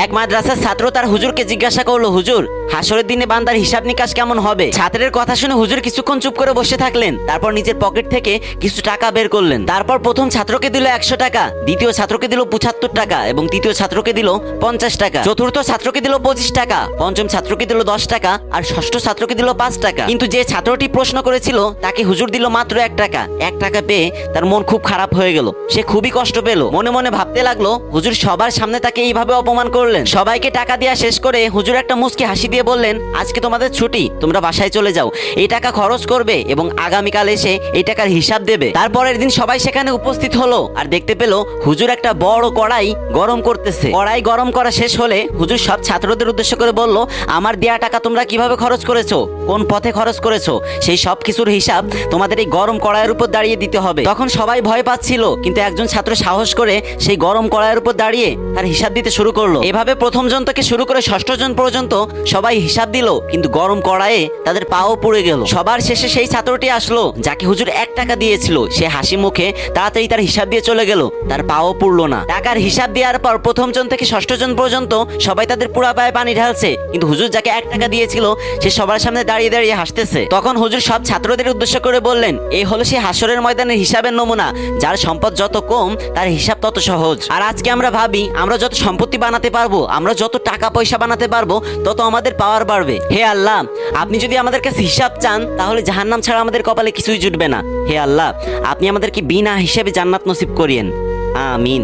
এক মাদ্রাসার ছাত্র তার হুজুরকে জিজ্ঞাসা করলো, হুজুর, হাসরের দিনে বান্দার হিসাব নিকাশ কেমন হবে? ছাত্রের কথা শুনে হুজুর কিছুক্ষণ চুপ করে বসে থাকলেন। তারপর নিজের পকেট থেকে কিছু টাকা বের করলেন। তারপর প্রথম ছাত্রকে দিল 100 টাকা, দ্বিতীয় ছাত্রকে দিল 75 টাকা এবং তৃতীয় ছাত্রকে দিল 50 টাকা, চতুর্থ ছাত্রকে দিল 25 টাকা, পঞ্চম ছাত্রকে দিল 10 টাকা আর ষষ্ঠ ছাত্রকে দিল 5 টাকা। কিন্তু যে ছাত্রটি প্রশ্ন করেছিল তাকে হুজুর দিল মাত্র 1 টাকা। 1 টাকা পেয়ে তার মন খুব খারাপ হয়ে গেল। সে খুবই কষ্ট পেল। মনে মনে ভাবতে লাগলো, হুজুর সবার সামনে তাকে এইভাবে অপমান করলেন। সবাইকে টাকা দেওয়া শেষ করে হুজুর একটা মুচকি হাসি দিয়ে বললেন, আজকে তোমাদের ছুটি, তোমরা বাসায় চলে যাও। এই টাকা খরচ করবে এবং আগামীকাল এসে এই টাকার হিসাব দেবে। তারপরের দিন সবাই সেখানে উপস্থিত হলো আর দেখতে পেল হুজুর একটা বড় কড়াই গরম করতেছে। কড়াই গরম করা শেষ হলে হুজুর সব ছাত্রদের উদ্দেশ্য করে বলল, আমার দেয়া টাকা তোমরা কিভাবে খরচ করেছো, কোন পথে খরচ করেছো, সেই সব কিছুর হিসাব তোমাদের এই গরম কড়াইয়ের উপর দাঁড়িয়ে দিতে হবে। তখন সবাই ভয় পাচ্ছিল, কিন্তু একজন ছাত্র সাহস করে সেই গরম কড়াইয়ের উপর দাঁড়িয়ে তার হিসাব দিতে শুরু করলো। এভাবে প্রথম জন থেকে শুরু করে ষষ্ঠ জন পর্যন্ত সবাই হিসাব দিল, কিন্তু গরম কড়াইয়ে তাদের পাও পুড়ে গেল। সবার শেষে সেই ছাত্রটি আসলো যাকে হুজুর 1 টাকা দিয়েছিল। সে হাসি মুখে তাড়াতাড়ি তার হিসাব দিয়ে চলে গেল, তার পাও পুড়লো না। টাকার হিসাব দেওয়ার পর প্রথম জন থেকে ষষ্ঠ জন পর্যন্ত সবাই তাদের পুরা পায়ে পানি ঢালছে, কিন্তু হুজুর যাকে 1 টাকা দিয়েছিল সে সবার সামনে দাঁড়িয়ে দাঁড়িয়ে হাসতেছে। তখন হুজুর সব ছাত্রদের উদ্দেশ্য করে বললেন, এই হলো সেই হাসরের ময়দানের হিসাবের নমুনা। যার সম্পদ যত কম তার হিসাব তত সহজ। আর আজকে আমরা ভাবি আমরা যত সম্পত্তি বানাতে পারবো, আমরা যত টাকা পয়সা বানাতে পারবো, তত আমাদের পাওয়ার বাড়বে। হে আল্লাহ, আপনি যদি আমাদের কাছে হিসাব চান তাহলে জাহান্নাম ছাড়া আমাদের কপালে কিছুই জুটবে না। হে আল্লাহ, আপনি আমাদেরকে বিনা হিসাবে জান্নাত নসিব করিয়েন। আমিন।